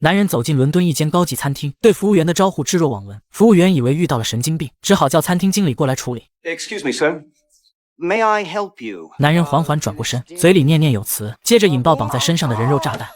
男人走进伦敦一间高级餐厅，对服务员的招呼置若罔闻。服务员以为遇到了神经病，只好叫餐厅经理过来处理。Excuse me, sir. May I help you? 男人缓缓转过身，嘴里念念有词，接着引爆绑在身上的人肉炸弹。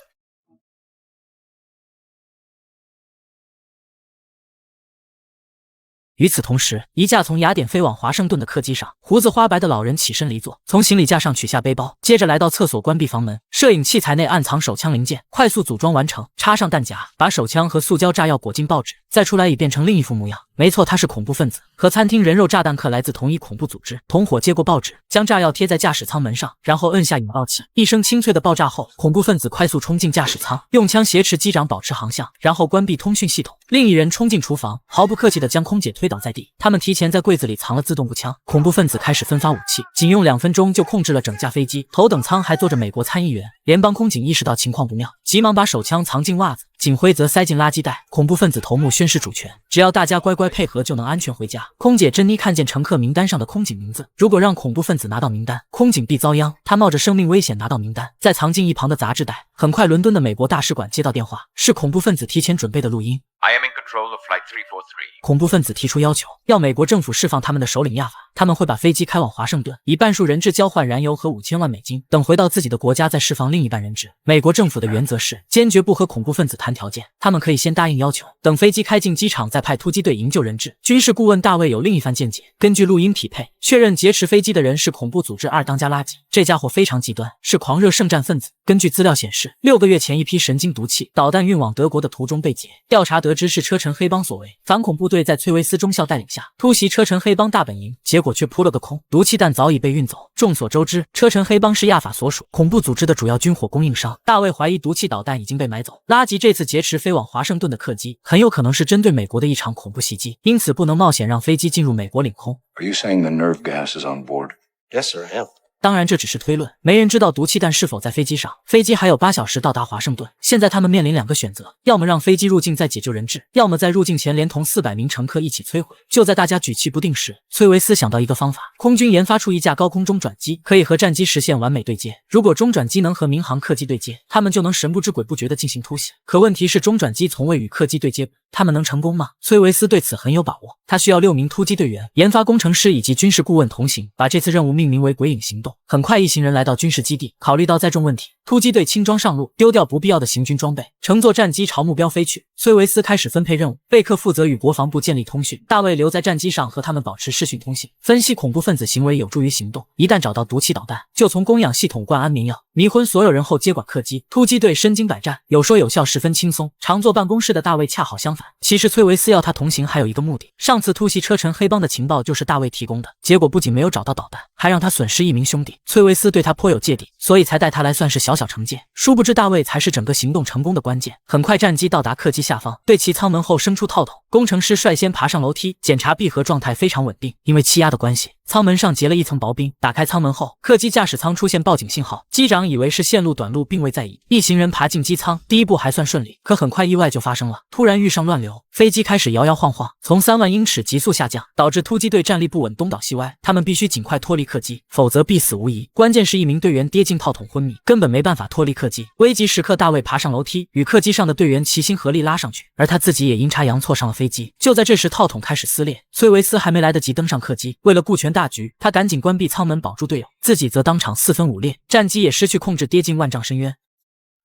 与此同时，一架从雅典飞往华盛顿的客机上，胡子花白的老人起身离座，从行李架上取下背包，接着来到厕所关闭房门。摄影器材内暗藏手枪零件，快速组装完成，插上弹夹，把手枪和塑胶炸药裹进报纸，再出来已变成另一副模样。没错，他是恐怖分子，和餐厅人肉炸弹客来自同一恐怖组织。同伙接过报纸，将炸药贴在驾驶舱门上，然后摁下引爆器。一声清脆的爆炸后，恐怖分子快速冲进驾驶舱，用枪挟持机长保持航向，然后关闭通讯系统。另一人冲进厨房，毫不客气地将空姐推倒在地。他们提前在柜子里藏了自动步枪。恐怖分子开始分发武器，仅用2分钟就控制了整架飞机。头等舱还坐着美国参议员。联邦空警意识到情况不妙，急忙把手枪藏进袜子，警徽则塞进垃圾袋。恐怖分子头目宣示主权，只要大家乖乖配合就能安全回家。空姐珍妮看见乘客名单上的空警名字，如果让恐怖分子拿到名单，空警必遭殃。她冒着生命危险拿到名单，再藏进一旁的杂志袋。很快，伦敦的美国大使馆接到电话，是恐怖分子提前准备的录音。I am in control of Flight 343. 恐怖分子提出要求，要美国政府释放他们的首领亚法，他们会把飞机开往华盛顿，以半数人质交换燃油和5000万美金，等回到自己的国家再释放另一半人质。美国政府的原则是坚决不和恐怖分子谈条件，他们可以先答应要求，等飞机开进机场再派突击队营救人质。军事顾问大卫有另一番见解，根据录音匹配，确认劫持飞机的人是恐怖组织二当家垃圾，这家伙非常极端，是狂热圣战分子。根据资料显示，6个月前一批神经毒气导弹运往德国的途中被劫，调查得知是车臣黑帮所为。反恐部队在崔维斯中校带领下突袭车臣黑帮大本营，结果却扑了个空，毒气弹早已被运走。众所周知，车臣黑帮是亚法所属恐怖组织的主要军火供应商。大卫怀疑毒气导弹已经被买走，拉吉这次劫持飞往华盛顿的客机很有可能是针对美国的一场恐怖袭击，因此不能冒险让飞机进入美国领空。 Are you saying the nerve gas is on board? Yes, sir, I am. 当然这只是推论，没人知道毒气弹是否在飞机上。飞机还有8小时到达华盛顿，现在他们面临2个选择，要么让飞机入境再解救人质，要么在入境前连同400名乘客一起摧毁。就在大家举棋不定时，崔维斯想到一个方法，空军研发出一架高空中转机，可以和战机实现完美对接。如果中转机能和民航客机对接，他们就能神不知鬼不觉地进行突袭。可问题是中转机从未与客机对接，他们能成功吗？崔维斯对此很有把握，他需要6名突击队员、研发工程师以及军事顾问同行，把这次任务命名为鬼影行动。很快一行人来到军事基地，考虑到载重问题，突击队轻装上路，丢掉不必要的行军装备，乘坐战机朝目标飞去。崔维斯开始分配任务，贝克负责与国防部建立通讯，大卫留在战机上和他们保持视讯通信，分析恐怖分子行为有助于行动。一旦找到毒气导弹，就从供氧系统灌安眠药，迷昏所有人后接管客机。突击队身经百战，有说有笑，十分轻松。常坐办公室的大卫恰好相反，其实崔维斯要他同行还有一个目的，上次突袭车臣黑帮的情报就是大卫提供的，结果不仅没有找到导弹，还让他损失1名兄弟。崔维斯对他颇有芥蒂，所以才带他来算是小小惩戒。殊不知大卫才是整个行动成功的关键。很快战机到达客机下方，对其舱门后伸出套筒，工程师率先爬上楼梯，检查闭合状态非常稳定。因为气压的关系，舱门上结了一层薄冰。打开舱门后，客机驾驶舱出现报警信号，机长以为是线路短路，并未在意。一行人爬进机舱，第一步还算顺利，可很快意外就发生了，突然遇上乱流，飞机开始摇摇晃晃，从3万英尺急速下降，导致突击队站立不稳，东倒西歪。他们必须尽快脱离客机，否则必死无疑。关键是1名队员跌进套筒昏迷，根本没办法脱离客机。危急时刻，大卫爬上楼梯，与客机上的队员齐心合力拉上去，而他自己也阴差阳错上了飞机。就在这时，套筒开始撕裂，崔维斯还没来得及登上客机，为了顾全大局，他赶紧关闭舱门保住队友，自己则当场4分5裂，战机也失去控制，跌进万丈深渊。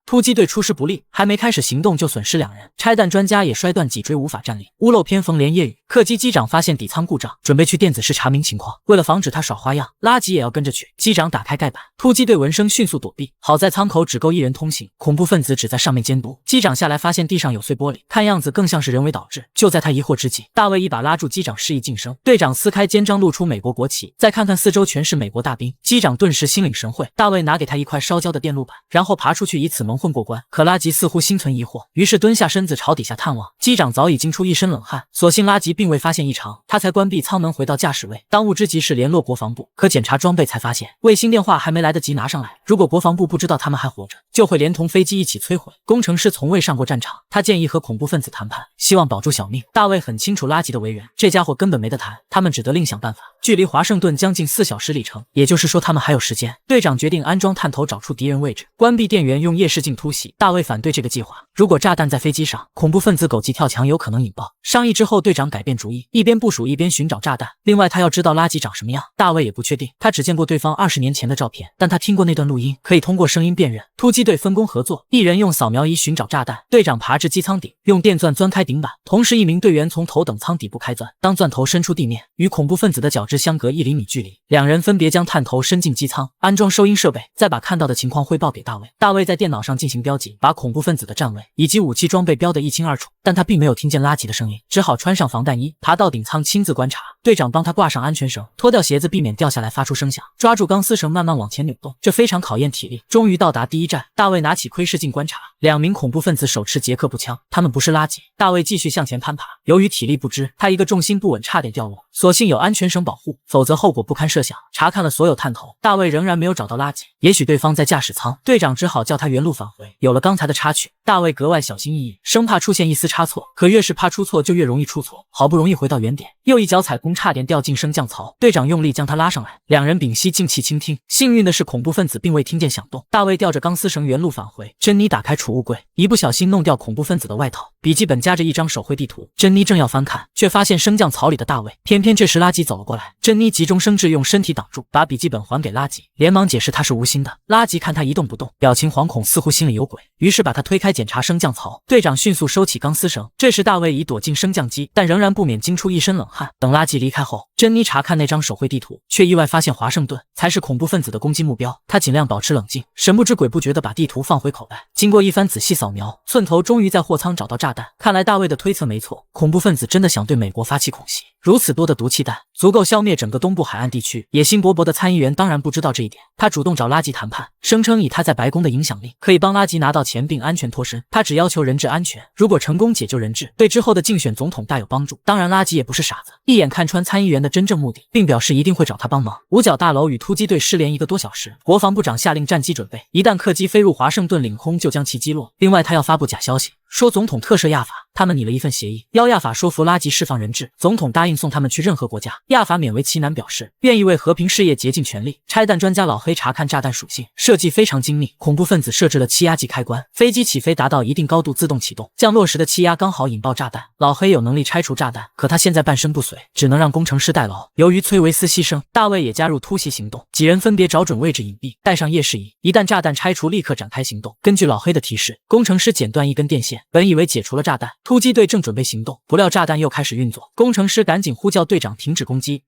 突击队出师不利，还没开始行动就损失2人，拆弹专家也摔断脊椎无法站立。屋漏偏逢连夜雨，客机机长发现底舱故障，准备去电子室查明情况。为了防止他耍花样，拉吉也要跟着去。机长打开盖板，突击队闻声迅速躲避，好在舱口只够1人通行，恐怖分子只在上面监督。机长下来发现地上有碎玻璃，看样子更像是人为导致。就在他疑惑之际，大卫一把拉住机长示意晋升，队长撕开肩章露出美国国旗，再看看四周全是美国大兵，机长顿时心领神会。大卫拿给他一块烧焦的电路板，然后爬出去以此蒙混过关。可拉吉似乎心存疑惑，于是蹲下身子朝底下探望。机长早已惊出一身冷汗，所幸拉吉并未发现异常，他才关闭舱门回到驾驶位。当务之急是联络国防部，可检查装备才发现卫星电话还没来得及拿上来，如果国防部不知道他们还活着，就会连同飞机一起摧毁。工程师从未上过战场，他建议和恐怖分子谈判，希望保住小命。大卫很清楚拉吉的为人，这家伙根本没得谈，他们只得另想办法。距离华盛顿将近4小时里程，也就是说他们还有时间。队长决定安装探头，找出敌人位置，关闭电源，用夜视镜突袭。大卫反对这个计划，如果炸弹在飞机上，恐怖分子狗急跳墙，有可能引爆。商议之后，队长改变主意，一边部署一边寻找炸弹。另外，他要知道垃圾长什么样。大卫也不确定，他只见过对方20年前的照片，但他听过那段录音，可以通过声音辨认。突击队分工合作，一人用扫描仪寻找炸弹，队长爬至机舱顶，用电钻钻开顶板，同时一名队员从头等舱底部开钻。当钻头伸出地面，与恐怖分子的脚趾相隔1厘米距离，两人分别将探头伸进机舱，安装收音设备，再把看到的情况汇报给大卫。大卫在电脑上进行标记，把恐怖分子的站位以及武器装备标得一清二楚，但他并没有听见垃圾的声音，只好穿上防弹衣，爬到顶舱亲自观察。队长帮他挂上安全绳，脱掉鞋子避免掉下来发出声响，抓住钢丝绳慢慢往前扭动，这非常考验体力。终于到达第一站，大卫拿起窥视镜观察，2名恐怖分子手持捷克步枪，他们不是垃圾。大卫继续向前攀爬，由于体力不支，他一个重心不稳差点掉落，所幸有安全绳保护，否则后果不堪设想。查看了所有探头，大卫仍然没有找到垃圾，也许对方在驾驶舱，队长只好叫他原路返回。有了刚才的插曲，大卫格外小心翼翼，生怕出现一丝差错，可越是怕出错就越容易出错。好不容易回到原点，又一脚踩空，差点掉进升降槽，队长用力将他拉上来，两人屏息静气倾听。幸运的是恐怖分子并未听见响动，大卫吊着钢丝绳原路返回。珍妮打开储物柜，一不小心弄掉恐怖分子的外套，笔记本夹着一张手绘地图。珍妮正要翻看，却发现升降槽里的大卫。偏偏这时垃圾走了过来，珍妮急中生智，用身体挡住，把笔记本还给垃圾，连忙解释他是无心的。垃圾看他一动不动，表情惶恐，似乎心里有鬼，于是把他推开检查升降槽。队长迅速收起钢丝绳，这时大卫已躲进升降机，但仍然不免惊出一身冷汗。等垃圾离开后，珍妮查看那张手绘地图，却意外发现华盛顿才是恐怖分子的攻击目标。他尽量保持冷静，神不知鬼不觉地把地图放回口袋。经过一番仔细扫描，寸头终于在货舱找到炸弹。看来大卫的推测没错，恐怖分子真的想对美国发起恐袭。如此多的毒气弹，足够消灭整个东部海岸地区。野心勃勃的参议员当然不知道这一点，他主动找垃圾谈判，声称以他在白宫的影响力，可以帮垃圾拿到钱并安全脱身。他只要求人质安全，如果成功解救人质，对之后的竞选总统大有帮助。当然，垃圾也不是傻子，一眼看穿参议员的真正目的，并表示一定会找他帮忙。五角大楼与突击队失联1个多小时，国防部长下令战机准备，一旦客机飞入华盛顿领空，就将其击落。另外，他要发布假消息，说总统特赦亚法，他们拟了一份协议，要亚法说服垃圾释放人质，总统答应送他们去任何国家。亚法勉为其难表示愿意为和平事业竭尽全力。拆弹专家老黑查看炸弹属性，设计非常精密，恐怖分子设置了气压计开关，飞机起飞达到一定高度自动启动，降落时的气压刚好引爆炸弹。老黑有能力拆除炸弹，可他现在半身不遂，只能让工程师代劳。由于崔维斯牺牲，大卫也加入突袭行动，几人分别找准位置隐蔽，带上夜视仪，一旦炸弹拆除立刻展开行动。根据老黑的提示，工程师剪断一根电线，本以为解除了炸弹，突击队正准备行动，不料炸弹又开始运作，工程师赶紧呼叫队长停止攻击。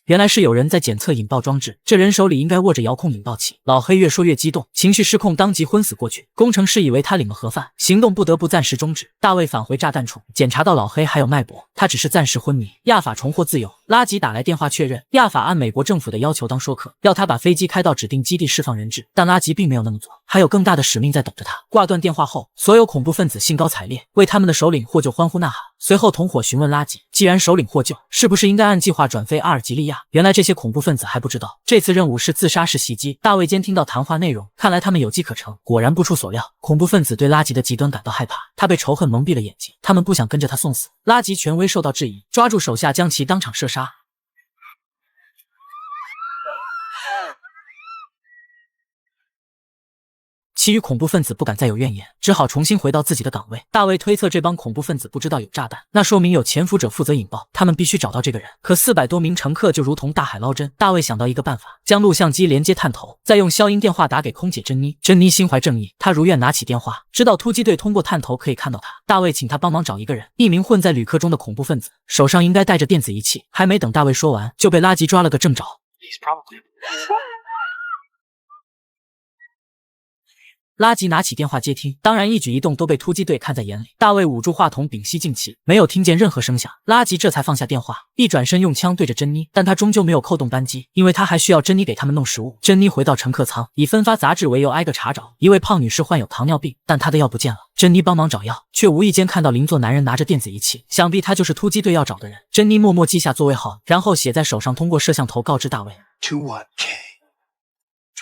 原来是有人在检测引爆装置，这人手里应该握着遥控引爆器。老黑越说越激动，情绪失控，当即昏死过去。工程师以为他领了盒饭，行动不得不暂时终止。大卫返回炸弹处，检查到老黑还有脉搏，他只是暂时昏迷。亚法重获自由，拉吉打来电话确认，亚法按美国政府的要求当说客，要他把飞机开到指定基地释放人质，但拉吉并没有那么做，还有更大的使命在等着他。挂断电话后，所有恐怖分子兴高采烈，为他们的首领获救欢呼呐喊。随后同伙询问拉吉，既然首领获救，是不是应该按计划转飞阿尔及利亚？原来这些恐怖分子还不知道，这次任务是自杀式袭击。大卫监听到谈话内容，看来他们有机可乘。果然不出所料，恐怖分子对拉吉的极端感到害怕，他被仇恨蒙蔽了眼睛，他们不想跟着他送死。拉吉权威受到质疑，抓住手下将其当场射杀。其余恐怖分子不敢再有怨言，只好重新回到自己的岗位。大卫推测这帮恐怖分子不知道有炸弹，那说明有潜伏者负责引爆，他们必须找到这个人。可400多名乘客就如同大海捞针，大卫想到一个办法，将录像机连接探头，再用消音电话打给空姐珍妮。珍妮心怀正义，她如愿拿起电话，知道突击队通过探头可以看到她。大卫请他帮忙找一个人，一名混在旅客中的恐怖分子，手上应该带着电子仪器。还没等大卫说完，就被拉吉抓了个正着。拉吉拿起电话接听，当然一举一动都被突击队看在眼里。大卫捂住话筒，屏息静气，没有听见任何声响。拉吉这才放下电话，一转身用枪对着珍妮，但他终究没有扣动扳机，因为他还需要珍妮给他们弄食物。珍妮回到乘客舱，以分发杂志为由挨个查找。一位胖女士患有糖尿病，但她的药不见了。珍妮帮忙找药，却无意间看到邻座男人拿着电子仪器，想必他就是突击队要找的人。珍妮默默记下座位号，然后写在手上，通过摄像头告知大卫。To what, Kay?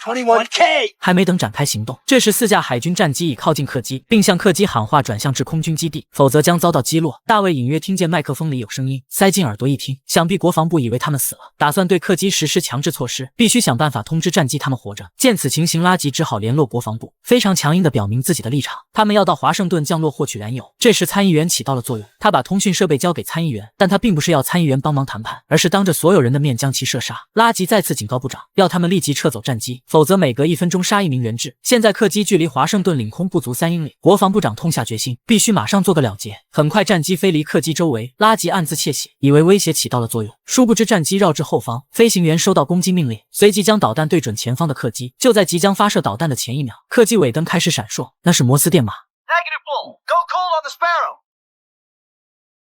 21K。还没等展开行动，这时4架海军战机已靠近客机，并向客机喊话转向至空军基地，否则将遭到击落。大卫隐约听见麦克风里有声音，塞进耳朵一听，想必国防部以为他们死了，打算对客机实施强制措施，必须想办法通知战机他们活着。见此情形，拉吉只好联络国防部，非常强硬地表明自己的立场，他们要到华盛顿降落获取燃油。这时参议员起到了作用，他把通讯设备交给参议员，但他并不是要参议员帮忙谈判，而是当着所有人的面将其射杀。拉吉再次警告部长，要他们立即撤走战机，否则每隔1分钟杀1名人质。现在客机距离华盛顿领空不足3英里，国防部长痛下决心，必须马上做个了结。很快战机飞离客机周围，拉吉暗自窃喜，以为威胁起到了作用，殊不知战机绕至后方，飞行员收到攻击命令，随即将导弹对准前方的客机。就在即将发射导弹的前1秒，客机尾灯开始闪烁，那是摩斯电码。Negative bull. Go cold on the Sparrow.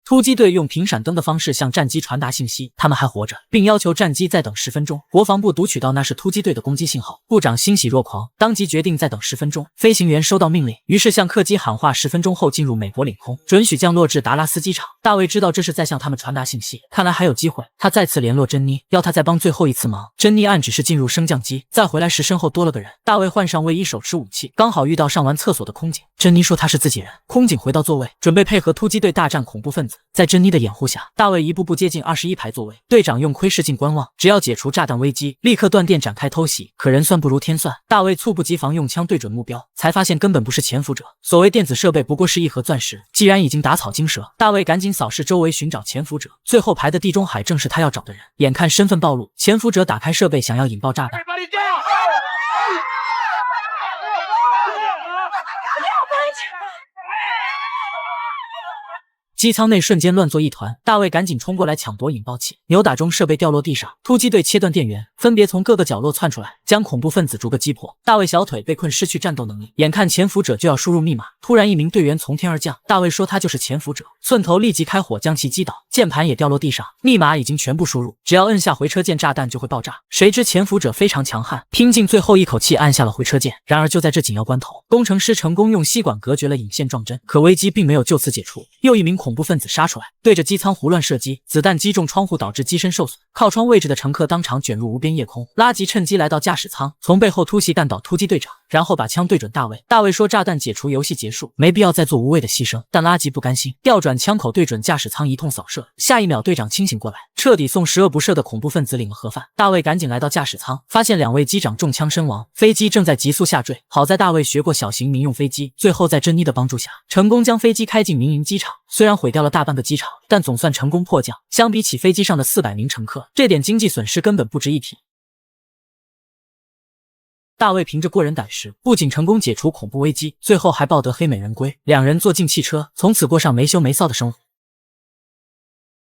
突击队用频闪灯的方式向战机传达信息，他们还活着，并要求战机再等10分钟。国防部读取到那是突击队的攻击信号，部长欣喜若狂，当即决定再等10分钟。飞行员收到命令，于是向客机喊话，10分钟后进入美国领空，准许降落至达拉斯机场。大卫知道这是在向他们传达信息，看来还有机会。他再次联络珍妮，要他再帮最后一次忙。珍妮按指示进入升降机，再回来时身后多了个人。大卫换上卫衣，手持武器，刚好遇到上完厕所的空警。珍妮说他是自己人。空警回到座位，准备配合突击队大战恐怖分子。在珍妮的掩护下，大卫一步步接近21排座位。队长用窥视镜观望，只要解除炸弹危机，立刻断电展开偷袭。可人算不如天算，大卫猝不及防，用枪对准目标，才发现根本不是潜伏者。所谓电子设备不过是一盒钻石，既然已经打草惊蛇，大卫赶紧扫视周围寻找潜伏者。最后排的地中海正是他要找的人。眼看身份暴露，潜伏者打开设备想要引爆炸弹。机舱内瞬间乱作一团，大卫赶紧冲过来抢夺引爆器，扭打中设备掉落地上，突击队切断电源，分别从各个角落窜出来，将恐怖分子逐个击破。大卫小腿被困，失去战斗能力，眼看潜伏者就要输入密码，突然一名队员从天而降，大卫说他就是潜伏者，寸头立即开火将其击倒，键盘也掉落地上，密码已经全部输入，只要摁下回车键，炸弹就会爆炸。谁知潜伏者非常强悍，拼尽最后一口气按下了回车键。然而就在这紧要关头，工程师成功用吸管隔绝了引线撞针，可危机并没有就此解除，又一名恐怖分子杀出来，对着机舱胡乱射击，子弹击中窗户，导致机身受损，靠窗位置的乘客当场卷入无边夜空。拉吉趁机来到驾驶舱，从背后突袭干倒突击队长，然后把枪对准大卫。大卫说炸弹解除，游戏结束，没必要再做无谓的牺牲，但拉吉不甘心，调转枪口对准驾驶舱一通扫射。下一秒队长清醒过来，彻底送十恶不赦的恐怖分子领了盒饭。大卫赶紧来到驾驶舱，发现2位机长中枪身亡，飞机正在急速下坠。好在大卫学过小型民用飞机，最后在珍妮的帮助下，成功将飞机开进民营机场。虽然毁掉了大半个机场，但总算成功迫降。相比起飞机上的400名乘客，这点经济损失根本不值一提。大卫凭着过人胆识，不仅成功解除恐怖危机，最后还抱得黑美人归。2人坐进汽车，从此过上没羞没臊的生活。